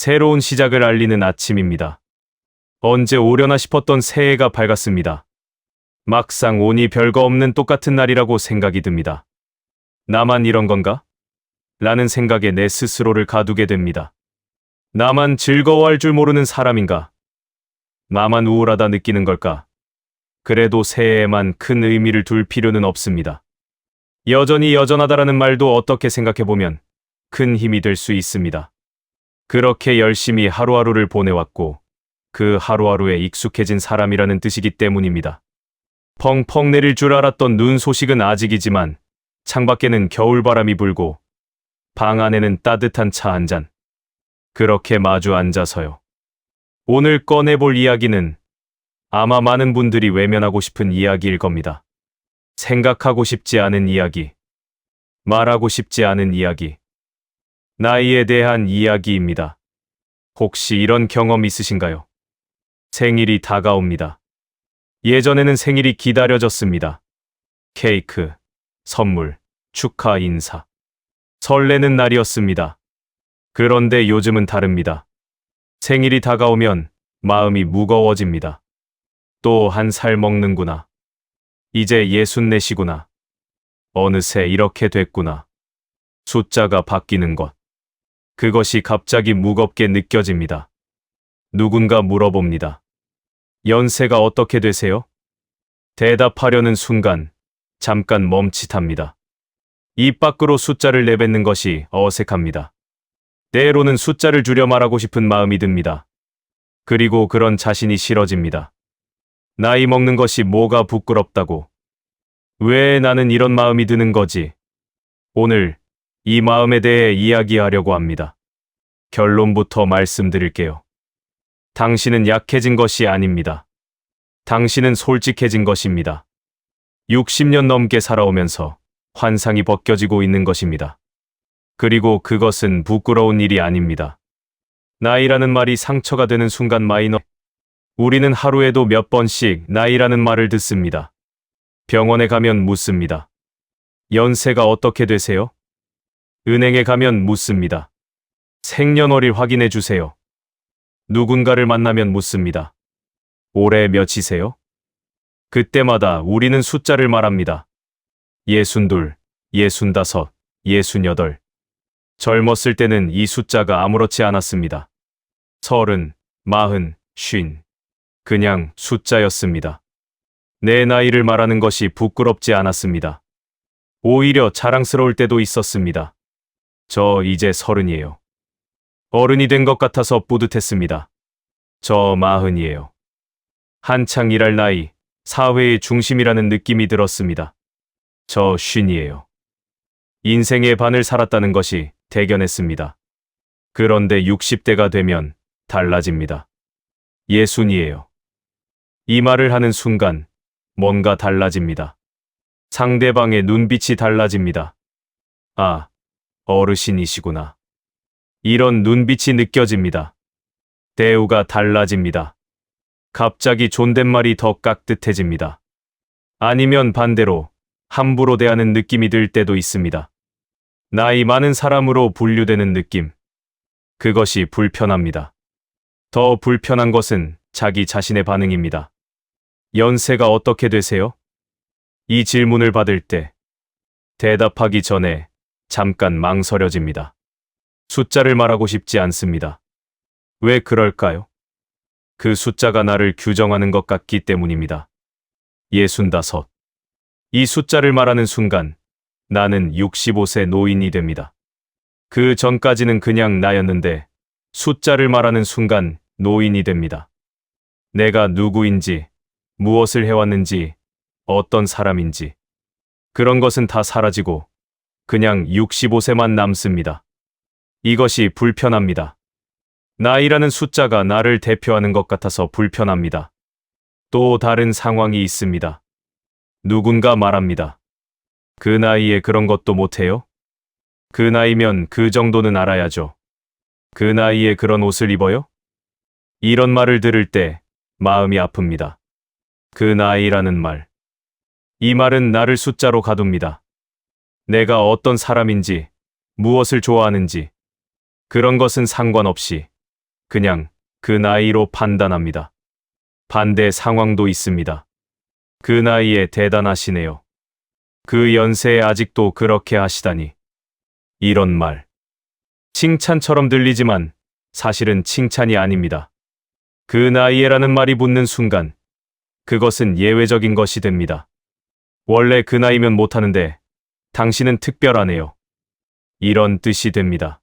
새로운 시작을 알리는 아침입니다. 언제 오려나 싶었던 새해가 밝았습니다. 막상 오니 별거 없는 똑같은 날이라고 생각이 듭니다. 나만 이런 건가? 라는 생각에 내 스스로를 가두게 됩니다. 나만 즐거워할 줄 모르는 사람인가? 나만 우울하다 느끼는 걸까? 그래도 새해에만 큰 의미를 둘 필요는 없습니다. 여전히 여전하다라는 말도 어떻게 생각해보면 큰 힘이 될 수 있습니다. 그렇게 열심히 하루하루를 보내왔고 그 하루하루에 익숙해진 사람이라는 뜻이기 때문입니다. 펑펑 내릴 줄 알았던 눈 소식은 아직이지만 창밖에는 겨울바람이 불고 방 안에는 따뜻한 차 한 잔. 그렇게 마주 앉아서요. 오늘 꺼내볼 이야기는 아마 많은 분들이 외면하고 싶은 이야기일 겁니다. 생각하고 싶지 않은 이야기, 말하고 싶지 않은 이야기, 나이에 대한 이야기입니다. 혹시 이런 경험 있으신가요? 생일이 다가옵니다. 예전에는 생일이 기다려졌습니다. 케이크, 선물, 축하 인사. 설레는 날이었습니다. 그런데 요즘은 다릅니다. 생일이 다가오면 마음이 무거워집니다. 또 한 살 먹는구나. 이제 64시구나. 어느새 이렇게 됐구나. 숫자가 바뀌는 것. 그것이 갑자기 무겁게 느껴집니다. 누군가 물어봅니다. 연세가 어떻게 되세요? 대답하려는 순간 잠깐 멈칫합니다. 입 밖으로 숫자를 내뱉는 것이 어색합니다. 때로는 숫자를 줄여 말하고 싶은 마음이 듭니다. 그리고 그런 자신이 싫어집니다. 나이 먹는 것이 뭐가 부끄럽다고. 왜 나는 이런 마음이 드는 거지? 오늘 이 마음에 대해 이야기하려고 합니다. 결론부터 말씀드릴게요. 당신은 약해진 것이 아닙니다. 당신은 솔직해진 것입니다. 60년 넘게 살아오면서 환상이 벗겨지고 있는 것입니다. 그리고 그것은 부끄러운 일이 아닙니다. 나이라는 말이 상처가 되는 순간 마이너. 우리는 하루에도 몇 번씩 나이라는 말을 듣습니다. 병원에 가면 묻습니다. 연세가 어떻게 되세요? 은행에 가면 묻습니다. 생년월일 확인해 주세요. 누군가를 만나면 묻습니다. 올해 몇이세요? 그때마다 우리는 숫자를 말합니다. 62, 65, 68. 젊었을 때는 이 숫자가 아무렇지 않았습니다. 30, 40, 50. 그냥 숫자였습니다. 내 나이를 말하는 것이 부끄럽지 않았습니다. 오히려 자랑스러울 때도 있었습니다. 저 이제 30이에요. 어른이 된 것 같아서 뿌듯했습니다. 저 40이에요. 한창 일할 나이, 사회의 중심이라는 느낌이 들었습니다. 저 50이에요. 인생의 반을 살았다는 것이 대견했습니다. 그런데 60대가 되면 달라집니다. 60이에요. 이 말을 하는 순간 뭔가 달라집니다. 상대방의 눈빛이 달라집니다. 아, 어르신이시구나. 이런 눈빛이 느껴집니다. 대우가 달라집니다. 갑자기 존댓말이 더 깍듯해집니다. 아니면 반대로 함부로 대하는 느낌이 들 때도 있습니다. 나이 많은 사람으로 분류되는 느낌. 그것이 불편합니다. 더 불편한 것은 자기 자신의 반응입니다. 연세가 어떻게 되세요? 이 질문을 받을 때 대답하기 전에 잠깐 망설여집니다. 숫자를 말하고 싶지 않습니다. 왜 그럴까요? 그 숫자가 나를 규정하는 것 같기 때문입니다. 65. 이 숫자를 말하는 순간 나는 65세 노인이 됩니다. 그 전까지는 그냥 나였는데 숫자를 말하는 순간 노인이 됩니다. 내가 누구인지, 무엇을 해왔는지, 어떤 사람인지 그런 것은 다 사라지고 그냥 65세만 남습니다. 이것이 불편합니다. 나이라는 숫자가 나를 대표하는 것 같아서 불편합니다. 또 다른 상황이 있습니다. 누군가 말합니다. 그 나이에 그런 것도 못해요? 그 나이면 그 정도는 알아야죠. 그 나이에 그런 옷을 입어요? 이런 말을 들을 때 마음이 아픕니다. 그 나이라는 말. 이 말은 나를 숫자로 가둡니다. 내가 어떤 사람인지, 무엇을 좋아하는지, 그런 것은 상관없이 그냥 그 나이로 판단합니다. 반대 상황도 있습니다. 그 나이에 대단하시네요. 그 연세에 아직도 그렇게 하시다니. 이런 말. 칭찬처럼 들리지만 사실은 칭찬이 아닙니다. 그 나이에라는 말이 붙는 순간 그것은 예외적인 것이 됩니다. 원래 그 나이면 못하는데 당신은 특별하네요. 이런 뜻이 됩니다.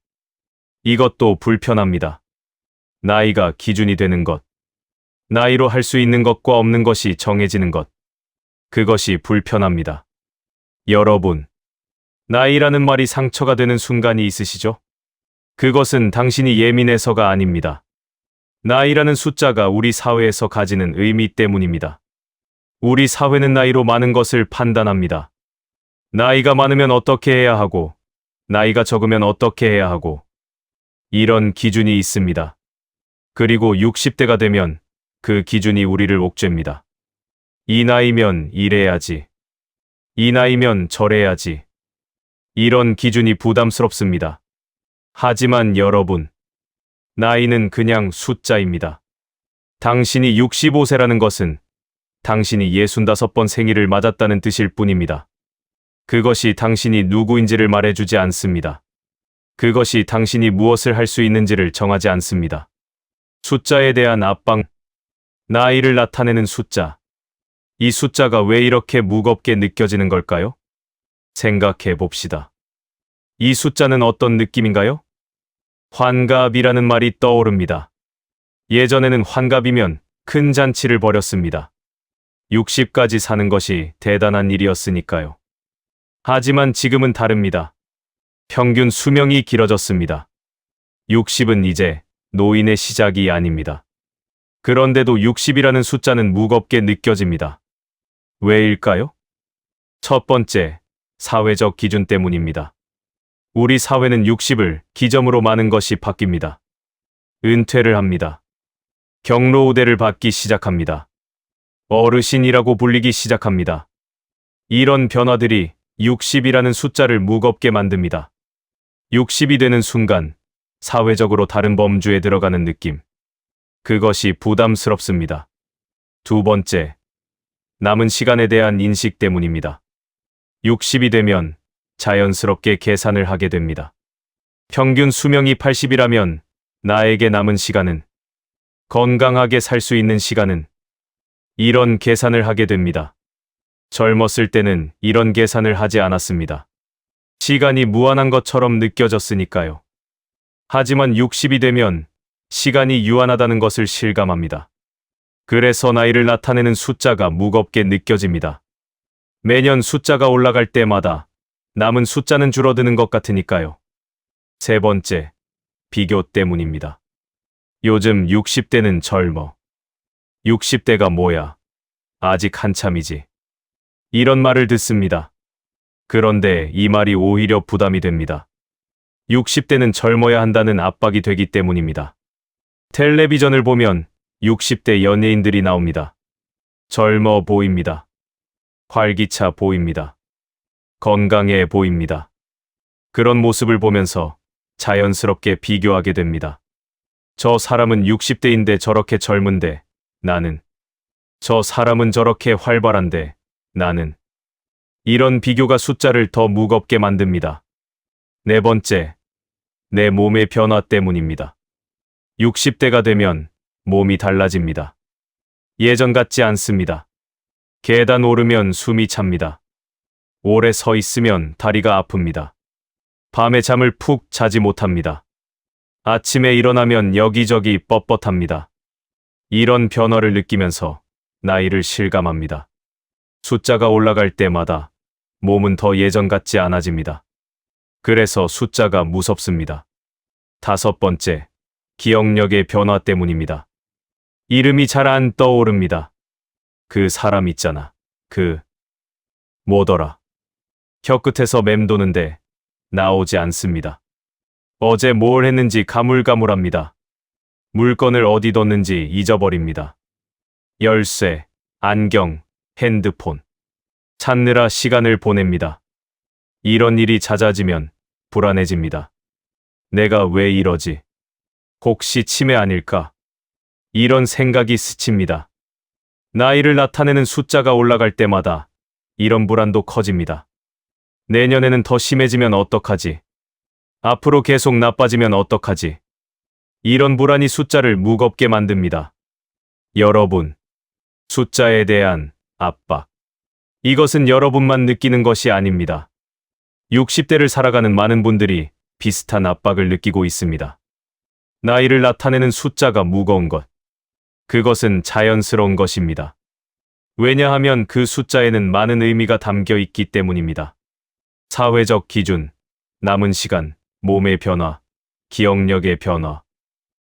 이것도 불편합니다. 나이가 기준이 되는 것. 나이로 할 수 있는 것과 없는 것이 정해지는 것. 그것이 불편합니다. 여러분, 나이라는 말이 상처가 되는 순간이 있으시죠? 그것은 당신이 예민해서가 아닙니다. 나이라는 숫자가 우리 사회에서 가지는 의미 때문입니다. 우리 사회는 나이로 많은 것을 판단합니다. 나이가 많으면 어떻게 해야 하고, 나이가 적으면 어떻게 해야 하고, 이런 기준이 있습니다. 그리고 60대가 되면 그 기준이 우리를 옥죄입니다. 이 나이면 이래야지. 이 나이면 저래야지. 이런 기준이 부담스럽습니다. 하지만 여러분, 나이는 그냥 숫자입니다. 당신이 65세라는 것은 당신이 65번 생일을 맞았다는 뜻일 뿐입니다. 그것이 당신이 누구인지를 말해주지 않습니다. 그것이 당신이 무엇을 할 수 있는지를 정하지 않습니다. 숫자에 대한 압박, 나이를 나타내는 숫자. 이 숫자가 왜 이렇게 무겁게 느껴지는 걸까요? 생각해 봅시다. 이 숫자는 어떤 느낌인가요? 환갑이라는 말이 떠오릅니다. 예전에는 환갑이면 큰 잔치를 벌였습니다. 60까지 사는 것이 대단한 일이었으니까요. 하지만 지금은 다릅니다. 평균 수명이 길어졌습니다. 60은 이제 노인의 시작이 아닙니다. 그런데도 60이라는 숫자는 무겁게 느껴집니다. 왜일까요? 첫 번째, 사회적 기준 때문입니다. 우리 사회는 60을 기점으로 많은 것이 바뀝니다. 은퇴를 합니다. 경로 우대를 받기 시작합니다. 어르신이라고 불리기 시작합니다. 이런 변화들이 60이라는 숫자를 무겁게 만듭니다. 60이 되는 순간 사회적으로 다른 범주에 들어가는 느낌. 그것이 부담스럽습니다. 두 번째, 남은 시간에 대한 인식 때문입니다. 60이 되면 자연스럽게 계산을 하게 됩니다. 평균 수명이 80이라면 나에게 남은 시간은, 건강하게 살 수 있는 시간은, 이런 계산을 하게 됩니다. 젊었을 때는 이런 계산을 하지 않았습니다. 시간이 무한한 것처럼 느껴졌으니까요. 하지만 60이 되면 시간이 유한하다는 것을 실감합니다. 그래서 나이를 나타내는 숫자가 무겁게 느껴집니다. 매년 숫자가 올라갈 때마다 남은 숫자는 줄어드는 것 같으니까요. 세 번째, 비교 때문입니다. 요즘 60대는 젊어. 60대가 뭐야? 아직 한참이지. 이런 말을 듣습니다. 그런데 이 말이 오히려 부담이 됩니다. 60대는 젊어야 한다는 압박이 되기 때문입니다. 텔레비전을 보면 60대 연예인들이 나옵니다. 젊어 보입니다. 활기차 보입니다. 건강해 보입니다. 그런 모습을 보면서 자연스럽게 비교하게 됩니다. 저 사람은 60대인데 저렇게 젊은데 나는. 저 사람은 저렇게 활발한데 나는. 이런 비교가 숫자를 더 무겁게 만듭니다. 네 번째, 내 몸의 변화 때문입니다. 60대가 되면 몸이 달라집니다. 예전 같지 않습니다. 계단 오르면 숨이 찹니다. 오래 서 있으면 다리가 아픕니다. 밤에 잠을 푹 자지 못합니다. 아침에 일어나면 여기저기 뻣뻣합니다. 이런 변화를 느끼면서 나이를 실감합니다. 숫자가 올라갈 때마다 몸은 더 예전 같지 않아집니다. 그래서 숫자가 무섭습니다. 다섯 번째, 기억력의 변화 때문입니다. 이름이 잘 안 떠오릅니다. 그 사람 있잖아. 뭐더라. 혀끝에서 맴도는데 나오지 않습니다. 어제 뭘 했는지 가물가물합니다. 물건을 어디 뒀는지 잊어버립니다. 열쇠, 안경, 핸드폰. 찾느라 시간을 보냅니다. 이런 일이 잦아지면 불안해집니다. 내가 왜 이러지? 혹시 치매 아닐까? 이런 생각이 스칩니다. 나이를 나타내는 숫자가 올라갈 때마다 이런 불안도 커집니다. 내년에는 더 심해지면 어떡하지? 앞으로 계속 나빠지면 어떡하지? 이런 불안이 숫자를 무겁게 만듭니다. 여러분, 숫자에 대한 압박. 이것은 여러분만 느끼는 것이 아닙니다. 60대를 살아가는 많은 분들이 비슷한 압박을 느끼고 있습니다. 나이를 나타내는 숫자가 무거운 것. 그것은 자연스러운 것입니다. 왜냐하면 그 숫자에는 많은 의미가 담겨 있기 때문입니다. 사회적 기준, 남은 시간, 몸의 변화, 기억력의 변화.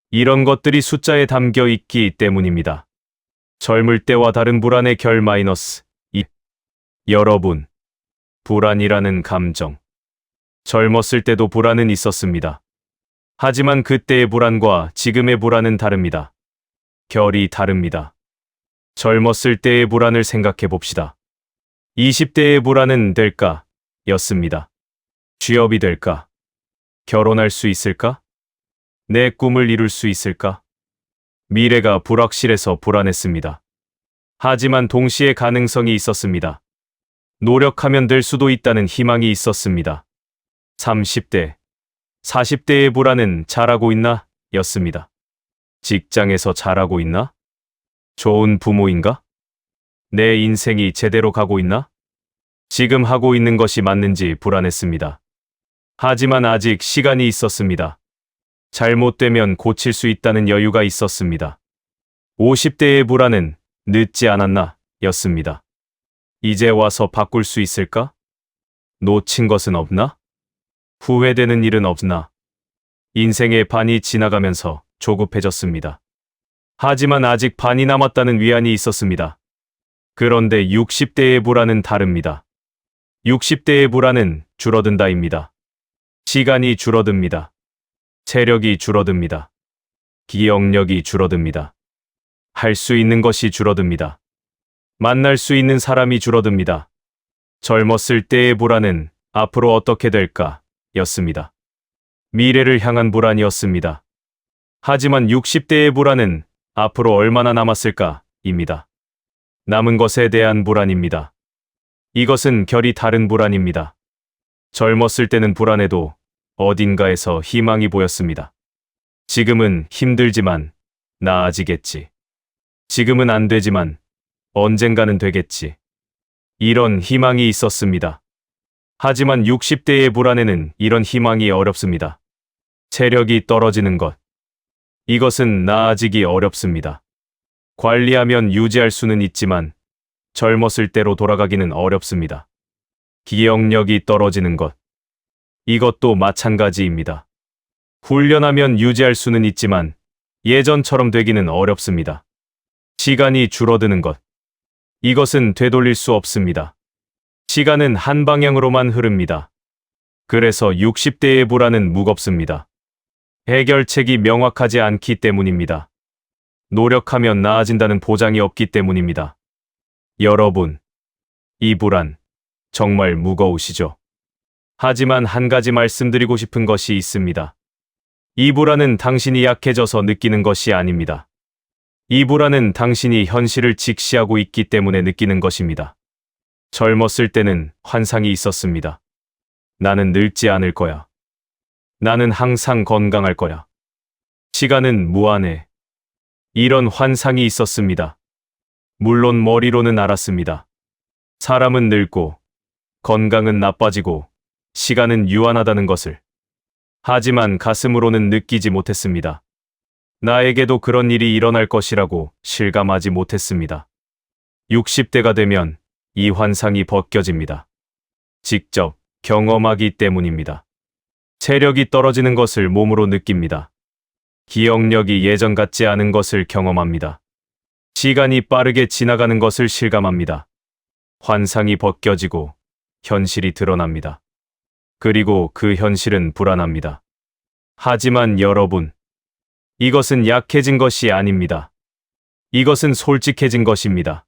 이런 것들이 숫자에 담겨 있기 때문입니다. 젊을 때와 다른 불안의 결 마이너스 2. 여러분, 불안이라는 감정. 젊었을 때도 불안은 있었습니다. 하지만 그때의 불안과 지금의 불안은 다릅니다. 결이 다릅니다. 젊었을 때의 불안을 생각해 봅시다. 20대의 불안은 될까? 였습니다. 취업이 될까? 결혼할 수 있을까? 내 꿈을 이룰 수 있을까? 미래가 불확실해서 불안했습니다. 하지만 동시에 가능성이 있었습니다. 노력하면 될 수도 있다는 희망이 있었습니다. 30대, 40대의 불안은 잘하고 있나? 였습니다. 직장에서 잘하고 있나? 좋은 부모인가? 내 인생이 제대로 가고 있나? 지금 하고 있는 것이 맞는지 불안했습니다. 하지만 아직 시간이 있었습니다. 잘못되면 고칠 수 있다는 여유가 있었습니다. 50대의 불안은 늦지 않았나? 였습니다. 이제 와서 바꿀 수 있을까? 놓친 것은 없나? 후회되는 일은 없나? 인생의 반이 지나가면서 조급해졌습니다. 하지만 아직 반이 남았다는 위안이 있었습니다. 그런데 60대의 불안은 다릅니다. 60대의 불안은 줄어든다입니다. 시간이 줄어듭니다. 체력이 줄어듭니다. 기억력이 줄어듭니다. 할 수 있는 것이 줄어듭니다. 만날 수 있는 사람이 줄어듭니다. 젊었을 때의 불안은 앞으로 어떻게 될까? 였습니다. 미래를 향한 불안이었습니다. 하지만 60대의 불안은 앞으로 얼마나 남았을까? 입니다. 남은 것에 대한 불안입니다. 이것은 결이 다른 불안입니다. 젊었을 때는 불안해도 어딘가에서 희망이 보였습니다. 지금은 힘들지만 나아지겠지. 지금은 안 되지만 언젠가는 되겠지. 이런 희망이 있었습니다. 하지만 60대의 불안에는 이런 희망이 어렵습니다. 체력이 떨어지는 것. 이것은 나아지기 어렵습니다. 관리하면 유지할 수는 있지만 젊었을 때로 돌아가기는 어렵습니다. 기억력이 떨어지는 것. 이것도 마찬가지입니다. 훈련하면 유지할 수는 있지만 예전처럼 되기는 어렵습니다. 시간이 줄어드는 것. 이것은 되돌릴 수 없습니다. 시간은 한 방향으로만 흐릅니다. 그래서 60대의 불안은 무겁습니다. 해결책이 명확하지 않기 때문입니다. 노력하면 나아진다는 보장이 없기 때문입니다. 여러분, 이 불안 정말 무거우시죠? 하지만 한 가지 말씀드리고 싶은 것이 있습니다. 이 불안은 당신이 약해져서 느끼는 것이 아닙니다. 이 불안은 당신이 현실을 직시하고 있기 때문에 느끼는 것입니다. 젊었을 때는 환상이 있었습니다. 나는 늙지 않을 거야. 나는 항상 건강할 거야. 시간은 무한해. 이런 환상이 있었습니다. 물론 머리로는 알았습니다. 사람은 늙고, 건강은 나빠지고, 시간은 유한하다는 것을. 하지만 가슴으로는 느끼지 못했습니다. 나에게도 그런 일이 일어날 것이라고 실감하지 못했습니다. 60대가 되면 이 환상이 벗겨집니다. 직접 경험하기 때문입니다. 체력이 떨어지는 것을 몸으로 느낍니다. 기억력이 예전 같지 않은 것을 경험합니다. 시간이 빠르게 지나가는 것을 실감합니다. 환상이 벗겨지고 현실이 드러납니다. 그리고 그 현실은 불안합니다. 하지만 여러분, 이것은 약해진 것이 아닙니다. 이것은 솔직해진 것입니다.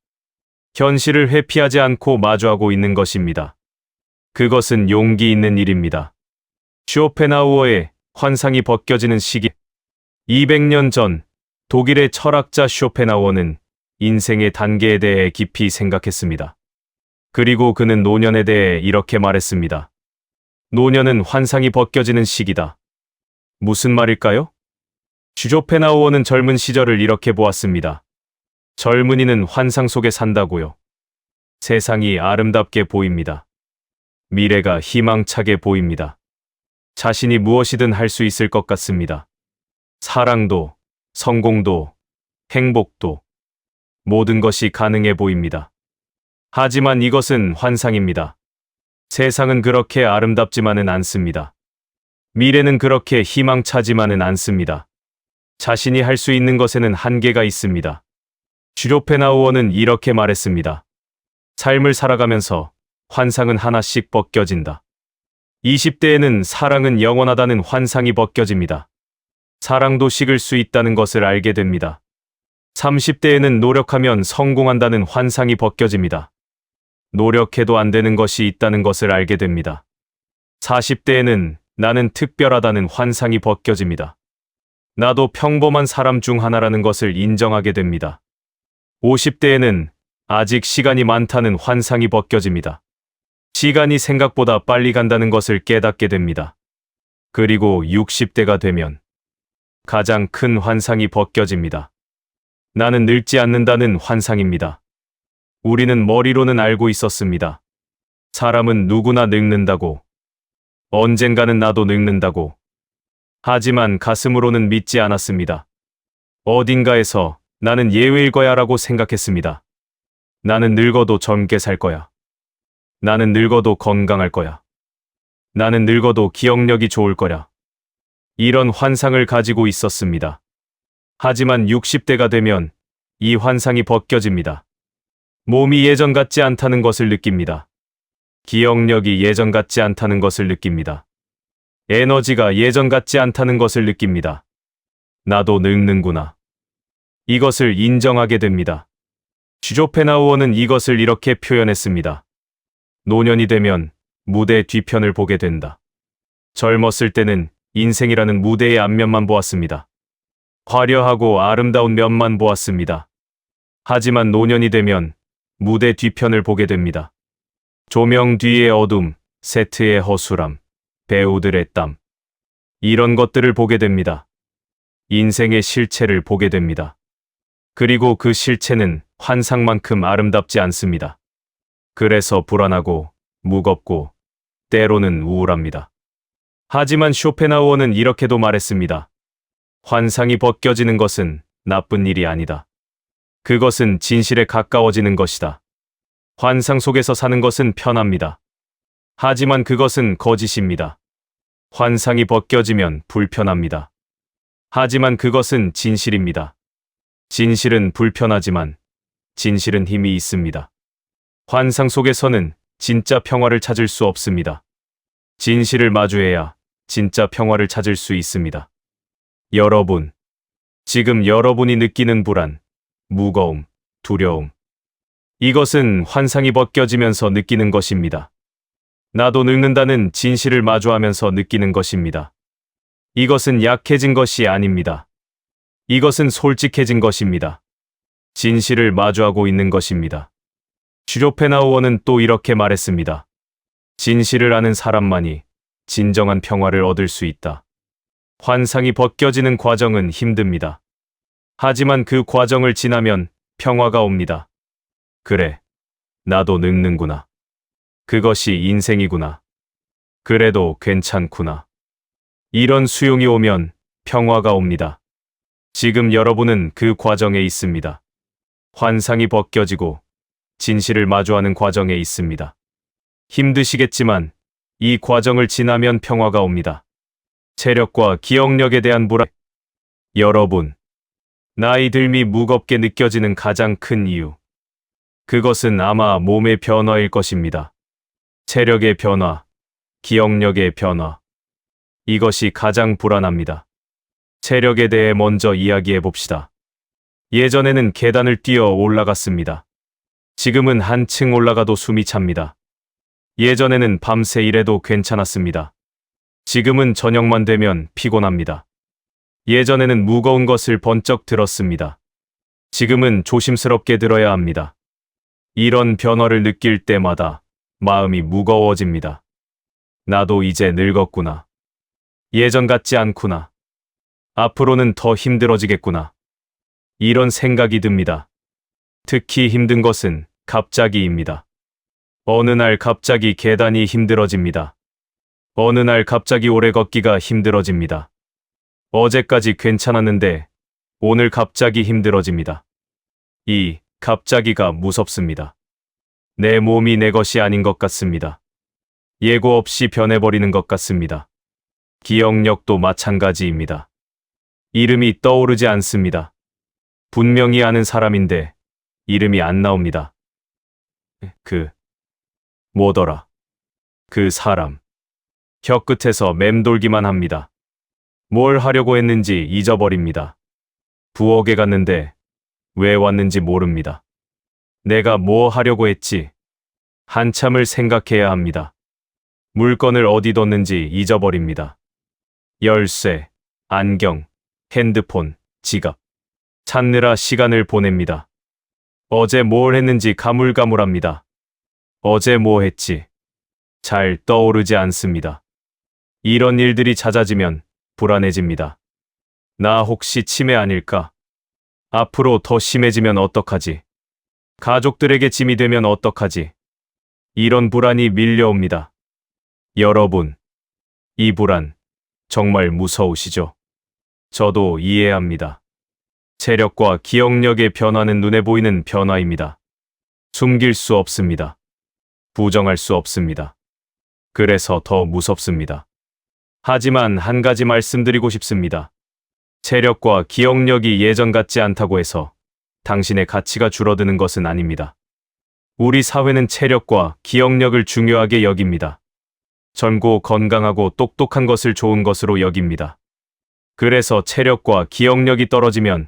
현실을 회피하지 않고 마주하고 있는 것입니다. 그것은 용기 있는 일입니다. 쇼펜하우어의 환상이 벗겨지는 시기. 200년 전 독일의 철학자 쇼펜하우어는 인생의 단계에 대해 깊이 생각했습니다. 그리고 그는 노년에 대해 이렇게 말했습니다. 노년은 환상이 벗겨지는 시기다. 무슨 말일까요? 쇼펜하우어는 젊은 시절을 이렇게 보았습니다. 젊은이는 환상 속에 산다고요. 세상이 아름답게 보입니다. 미래가 희망차게 보입니다. 자신이 무엇이든 할 수 있을 것 같습니다. 사랑도, 성공도, 행복도, 모든 것이 가능해 보입니다. 하지만 이것은 환상입니다. 세상은 그렇게 아름답지만은 않습니다. 미래는 그렇게 희망차지만은 않습니다. 자신이 할 수 있는 것에는 한계가 있습니다. 쇼펜하우어는 이렇게 말했습니다. 삶을 살아가면서 환상은 하나씩 벗겨진다. 20대에는 사랑은 영원하다는 환상이 벗겨집니다. 사랑도 식을 수 있다는 것을 알게 됩니다. 30대에는 노력하면 성공한다는 환상이 벗겨집니다. 노력해도 안 되는 것이 있다는 것을 알게 됩니다. 40대에는 나는 특별하다는 환상이 벗겨집니다. 나도 평범한 사람 중 하나라는 것을 인정하게 됩니다. 50대에는 아직 시간이 많다는 환상이 벗겨집니다. 시간이 생각보다 빨리 간다는 것을 깨닫게 됩니다. 그리고 60대가 되면 가장 큰 환상이 벗겨집니다. 나는 늙지 않는다는 환상입니다. 우리는 머리로는 알고 있었습니다. 사람은 누구나 늙는다고. 언젠가는 나도 늙는다고. 하지만 가슴으로는 믿지 않았습니다. 어딘가에서 나는 예외일 거야 라고 생각했습니다. 나는 늙어도 젊게 살 거야. 나는 늙어도 건강할 거야. 나는 늙어도 기억력이 좋을 거야. 이런 환상을 가지고 있었습니다. 하지만 60대가 되면 이 환상이 벗겨집니다. 몸이 예전 같지 않다는 것을 느낍니다. 기억력이 예전 같지 않다는 것을 느낍니다. 에너지가 예전 같지 않다는 것을 느낍니다. 나도 늙는구나. 이것을 인정하게 됩니다. 쇼펜하우어는 이것을 이렇게 표현했습니다. 노년이 되면 무대 뒤편을 보게 된다. 젊었을 때는 인생이라는 무대의 앞면만 보았습니다. 화려하고 아름다운 면만 보았습니다. 하지만 노년이 되면 무대 뒤편을 보게 됩니다. 조명 뒤의 어둠, 세트의 허술함, 배우들의 땀. 이런 것들을 보게 됩니다. 인생의 실체를 보게 됩니다. 그리고 그 실체는 환상만큼 아름답지 않습니다. 그래서 불안하고 무겁고 때로는 우울합니다. 하지만 쇼펜하우어는 이렇게도 말했습니다. 환상이 벗겨지는 것은 나쁜 일이 아니다. 그것은 진실에 가까워지는 것이다. 환상 속에서 사는 것은 편합니다. 하지만 그것은 거짓입니다. 환상이 벗겨지면 불편합니다. 하지만 그것은 진실입니다. 진실은 불편하지만 진실은 힘이 있습니다. 환상 속에서는 진짜 평화를 찾을 수 없습니다. 진실을 마주해야 진짜 평화를 찾을 수 있습니다. 여러분, 지금 여러분이 느끼는 불안, 무거움, 두려움. 이것은 환상이 벗겨지면서 느끼는 것입니다. 나도 늙는다는 진실을 마주하면서 느끼는 것입니다. 이것은 약해진 것이 아닙니다. 이것은 솔직해진 것입니다. 진실을 마주하고 있는 것입니다. 쇼펜하우어는 또 이렇게 말했습니다. 진실을 아는 사람만이 진정한 평화를 얻을 수 있다. 환상이 벗겨지는 과정은 힘듭니다. 하지만 그 과정을 지나면 평화가 옵니다. 그래, 나도 늙는구나. 그것이 인생이구나. 그래도 괜찮구나. 이런 수용이 오면 평화가 옵니다. 지금 여러분은 그 과정에 있습니다. 환상이 벗겨지고 진실을 마주하는 과정에 있습니다. 힘드시겠지만 이 과정을 지나면 평화가 옵니다. 체력과 기억력에 대한 불안. 여러분, 나이 들미 무겁게 느껴지는 가장 큰 이유. 그것은 아마 몸의 변화일 것입니다. 체력의 변화, 기억력의 변화. 이것이 가장 불안합니다. 체력에 대해 먼저 이야기해 봅시다. 예전에는 계단을 뛰어 올라갔습니다. 지금은 한층 올라가도 숨이 찹니다. 예전에는 밤새 일해도 괜찮았습니다. 지금은 저녁만 되면 피곤합니다. 예전에는 무거운 것을 번쩍 들었습니다. 지금은 조심스럽게 들어야 합니다. 이런 변화를 느낄 때마다 마음이 무거워집니다. 나도 이제 늙었구나. 예전 같지 않구나. 앞으로는 더 힘들어지겠구나. 이런 생각이 듭니다. 특히 힘든 것은 갑자기입니다. 어느 날 갑자기 계단이 힘들어집니다. 어느 날 갑자기 오래 걷기가 힘들어집니다. 어제까지 괜찮았는데 오늘 갑자기 힘들어집니다. 이 갑자기가 무섭습니다. 내 몸이 내 것이 아닌 것 같습니다. 예고 없이 변해버리는 것 같습니다. 기억력도 마찬가지입니다. 이름이 떠오르지 않습니다. 분명히 아는 사람인데 이름이 안 나옵니다. 뭐더라. 그 사람. 혀끝에서 맴돌기만 합니다. 뭘 하려고 했는지 잊어버립니다. 부엌에 갔는데 왜 왔는지 모릅니다. 내가 뭐 하려고 했지? 한참을 생각해야 합니다. 물건을 어디 뒀는지 잊어버립니다. 열쇠, 안경, 핸드폰, 지갑. 찾느라 시간을 보냅니다. 어제 뭘 했는지 가물가물합니다. 어제 뭐 했지? 잘 떠오르지 않습니다. 이런 일들이 잦아지면 불안해집니다. 나 혹시 치매 아닐까? 앞으로 더 심해지면 어떡하지? 가족들에게 짐이 되면 어떡하지? 이런 불안이 밀려옵니다. 여러분, 이 불안 정말 무서우시죠? 저도 이해합니다. 체력과 기억력의 변화는 눈에 보이는 변화입니다. 숨길 수 없습니다. 부정할 수 없습니다. 그래서 더 무섭습니다. 하지만 한 가지 말씀드리고 싶습니다. 체력과 기억력이 예전 같지 않다고 해서 당신의 가치가 줄어드는 것은 아닙니다. 우리 사회는 체력과 기억력을 중요하게 여깁니다. 젊고 건강하고 똑똑한 것을 좋은 것으로 여깁니다. 그래서 체력과 기억력이 떨어지면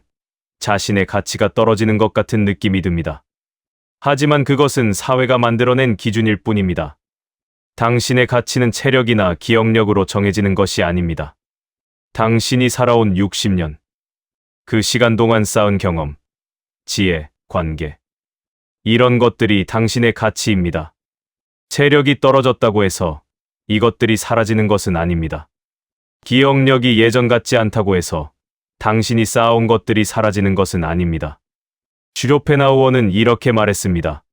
자신의 가치가 떨어지는 것 같은 느낌이 듭니다. 하지만 그것은 사회가 만들어낸 기준일 뿐입니다. 당신의 가치는 체력이나 기억력으로 정해지는 것이 아닙니다. 당신이 살아온 60년, 그 시간 동안 쌓은 경험, 지혜, 관계, 이런 것들이 당신의 가치입니다. 체력이 떨어졌다고 해서 이것들이 사라지는 것은 아닙니다. 기억력이 예전 같지 않다고 해서 당신이 쌓아온 것들이 사라지는 것은 아닙니다. 슈로펜하우어는 이렇게 말했습니다.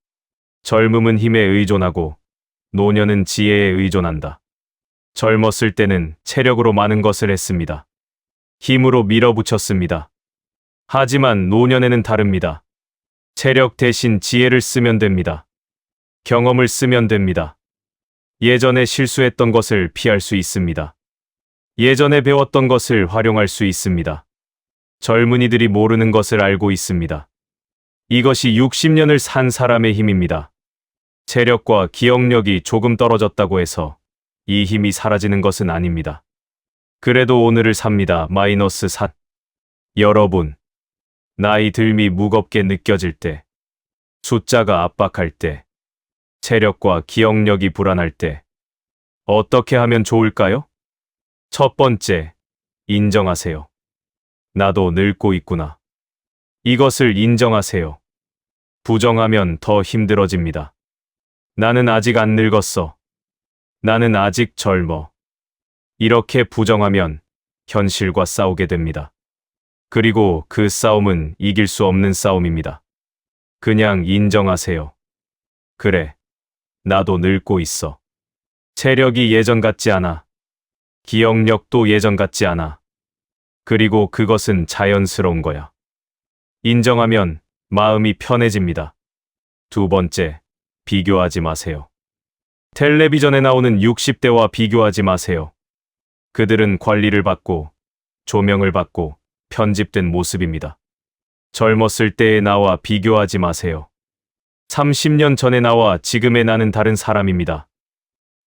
젊음은 힘에 의존하고 노년은 지혜에 의존한다. 젊었을 때는 체력으로 많은 것을 했습니다. 힘으로 밀어붙였습니다. 하지만 노년에는 다릅니다. 체력 대신 지혜를 쓰면 됩니다. 경험을 쓰면 됩니다. 예전에 실수했던 것을 피할 수 있습니다. 예전에 배웠던 것을 활용할 수 있습니다. 젊은이들이 모르는 것을 알고 있습니다. 이것이 60년을 산 사람의 힘입니다. 체력과 기억력이 조금 떨어졌다고 해서 이 힘이 사라지는 것은 아닙니다. 그래도 오늘을 삽니다. -4. 여러분, 나이 들미 무겁게 느껴질 때, 숫자가 압박할 때, 체력과 기억력이 불안할 때, 어떻게 하면 좋을까요? 첫 번째, 인정하세요. 나도 늙고 있구나. 이것을 인정하세요. 부정하면 더 힘들어집니다. 나는 아직 안 늙었어. 나는 아직 젊어. 이렇게 부정하면 현실과 싸우게 됩니다. 그리고 그 싸움은 이길 수 없는 싸움입니다. 그냥 인정하세요. 그래, 나도 늙고 있어. 체력이 예전 같지 않아. 기억력도 예전 같지 않아. 그리고 그것은 자연스러운 거야. 인정하면 마음이 편해집니다. 두 번째, 비교하지 마세요. 텔레비전에 나오는 60대와 비교하지 마세요. 그들은 관리를 받고, 조명을 받고, 편집된 모습입니다. 젊었을 때의 나와 비교하지 마세요. 30년 전의 나와 지금의 나는 다른 사람입니다.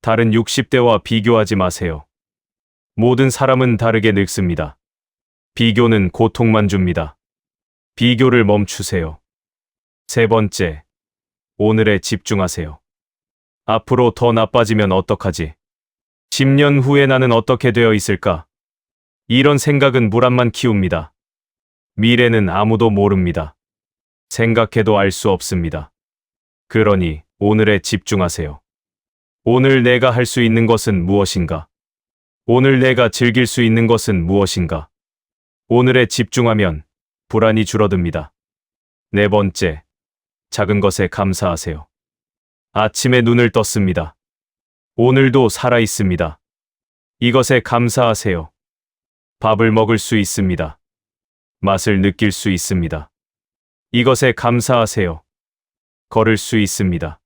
다른 60대와 비교하지 마세요. 모든 사람은 다르게 늙습니다. 비교는 고통만 줍니다. 비교를 멈추세요. 세 번째, 오늘에 집중하세요. 앞으로 더 나빠지면 어떡하지? 10년 후에 나는 어떻게 되어 있을까? 이런 생각은 불안만 키웁니다. 미래는 아무도 모릅니다. 생각해도 알 수 없습니다. 그러니 오늘에 집중하세요. 오늘 내가 할 수 있는 것은 무엇인가? 오늘 내가 즐길 수 있는 것은 무엇인가? 오늘에 집중하면 불안이 줄어듭니다. 네 번째, 작은 것에 감사하세요. 아침에 눈을 떴습니다. 오늘도 살아 있습니다. 이것에 감사하세요. 밥을 먹을 수 있습니다. 맛을 느낄 수 있습니다. 이것에 감사하세요. 걸을 수 있습니다.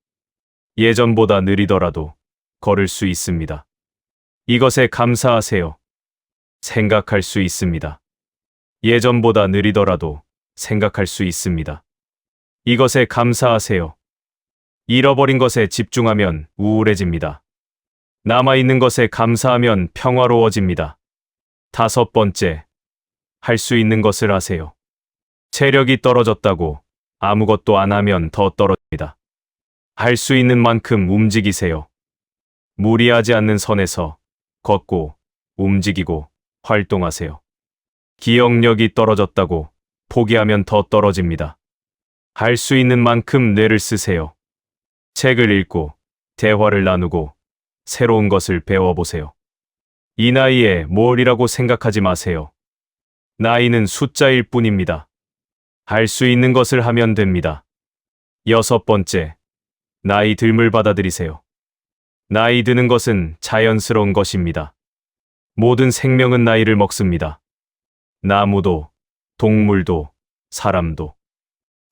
예전보다 느리더라도 걸을 수 있습니다. 이것에 감사하세요. 생각할 수 있습니다. 예전보다 느리더라도 생각할 수 있습니다. 이것에 감사하세요. 잃어버린 것에 집중하면 우울해집니다. 남아있는 것에 감사하면 평화로워집니다. 다섯 번째, 할 수 있는 것을 하세요. 체력이 떨어졌다고 아무것도 안 하면 더 떨어집니다. 할 수 있는 만큼 움직이세요. 무리하지 않는 선에서 걷고 움직이고 활동하세요. 기억력이 떨어졌다고 포기하면 더 떨어집니다. 할 수 있는 만큼 뇌를 쓰세요. 책을 읽고 대화를 나누고 새로운 것을 배워보세요. 이 나이에 뭘이라고 생각하지 마세요. 나이는 숫자일 뿐입니다. 할 수 있는 것을 하면 됩니다. 여섯 번째, 나이 듦을 받아들이세요. 나이 드는 것은 자연스러운 것입니다. 모든 생명은 나이를 먹습니다. 나무도, 동물도, 사람도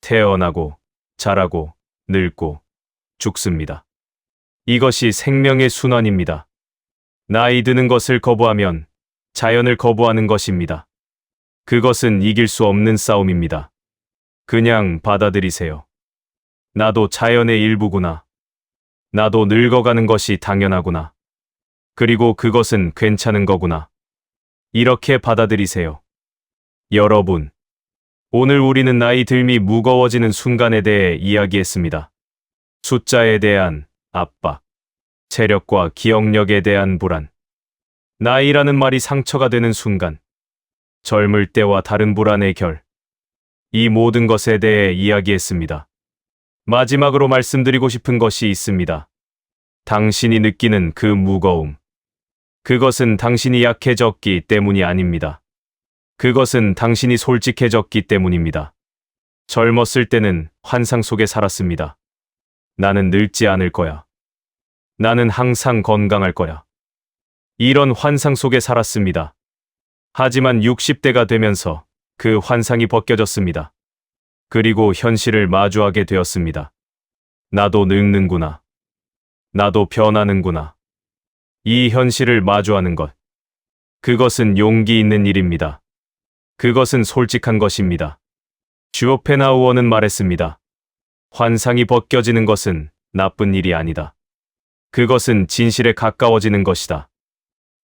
태어나고, 자라고, 늙고, 죽습니다. 이것이 생명의 순환입니다. 나이 드는 것을 거부하면 자연을 거부하는 것입니다. 그것은 이길 수 없는 싸움입니다. 그냥 받아들이세요. 나도 자연의 일부구나. 나도 늙어가는 것이 당연하구나. 그리고 그것은 괜찮은 거구나. 이렇게 받아들이세요. 여러분, 오늘 우리는 나이 듦이 무거워지는 순간에 대해 이야기했습니다. 숫자에 대한 압박, 체력과 기억력에 대한 불안, 나이라는 말이 상처가 되는 순간, 젊을 때와 다른 불안의 결, 이 모든 것에 대해 이야기했습니다. 마지막으로 말씀드리고 싶은 것이 있습니다. 당신이 느끼는 그 무거움, 그것은 당신이 약해졌기 때문이 아닙니다. 그것은 당신이 솔직해졌기 때문입니다. 젊었을 때는 환상 속에 살았습니다. 나는 늙지 않을 거야. 나는 항상 건강할 거야. 이런 환상 속에 살았습니다. 하지만 60대가 되면서 그 환상이 벗겨졌습니다. 그리고 현실을 마주하게 되었습니다. 나도 늙는구나. 나도 변하는구나. 이 현실을 마주하는 것. 그것은 용기 있는 일입니다. 그것은 솔직한 것입니다. 슈오펜하우어는 말했습니다. 환상이 벗겨지는 것은 나쁜 일이 아니다. 그것은 진실에 가까워지는 것이다.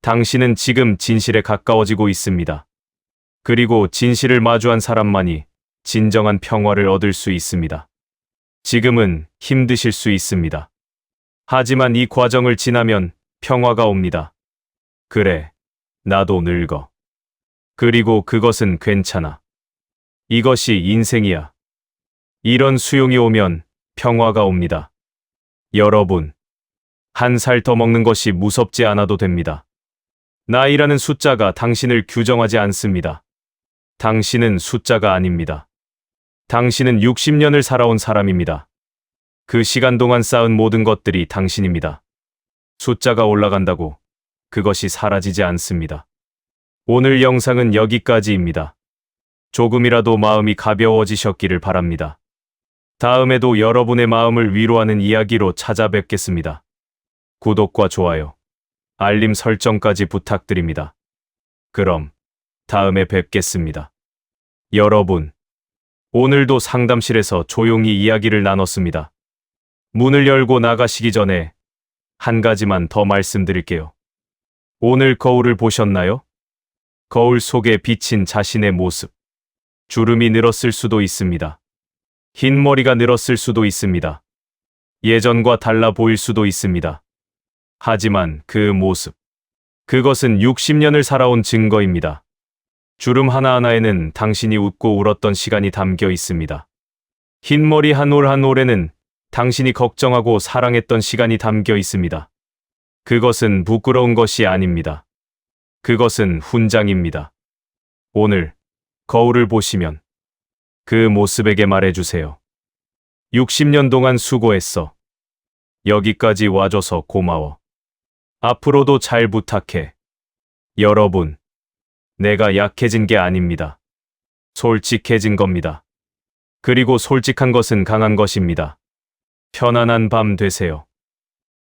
당신은 지금 진실에 가까워지고 있습니다. 그리고 진실을 마주한 사람만이 진정한 평화를 얻을 수 있습니다. 지금은 힘드실 수 있습니다. 하지만 이 과정을 지나면 평화가 옵니다. 그래, 나도 늙어. 그리고 그것은 괜찮아. 이것이 인생이야. 이런 수용이 오면 평화가 옵니다. 여러분, 한 살 더 먹는 것이 무섭지 않아도 됩니다. 나이라는 숫자가 당신을 규정하지 않습니다. 당신은 숫자가 아닙니다. 당신은 60년을 살아온 사람입니다. 그 시간 동안 쌓은 모든 것들이 당신입니다. 숫자가 올라간다고 그것이 사라지지 않습니다. 오늘 영상은 여기까지입니다. 조금이라도 마음이 가벼워지셨기를 바랍니다. 다음에도 여러분의 마음을 위로하는 이야기로 찾아뵙겠습니다. 구독과 좋아요, 알림 설정까지 부탁드립니다. 그럼 다음에 뵙겠습니다. 여러분, 오늘도 상담실에서 조용히 이야기를 나눴습니다. 문을 열고 나가시기 전에 한 가지만 더 말씀드릴게요. 오늘 거울을 보셨나요? 거울 속에 비친 자신의 모습. 주름이 늘었을 수도 있습니다. 흰 머리가 늘었을 수도 있습니다. 예전과 달라 보일 수도 있습니다. 하지만 그 모습, 그것은 60년을 살아온 증거입니다. 주름 하나하나에는 당신이 웃고 울었던 시간이 담겨 있습니다. 흰머리 한 올 한 올에는 당신이 걱정하고 사랑했던 시간이 담겨 있습니다. 그것은 부끄러운 것이 아닙니다. 그것은 훈장입니다. 오늘 거울을 보시면 그 모습에게 말해주세요. 60년 동안 수고했어. 여기까지 와줘서 고마워. 앞으로도 잘 부탁해. 여러분, 내가 약해진 게 아닙니다. 솔직해진 겁니다. 그리고 솔직한 것은 강한 것입니다. 편안한 밤 되세요.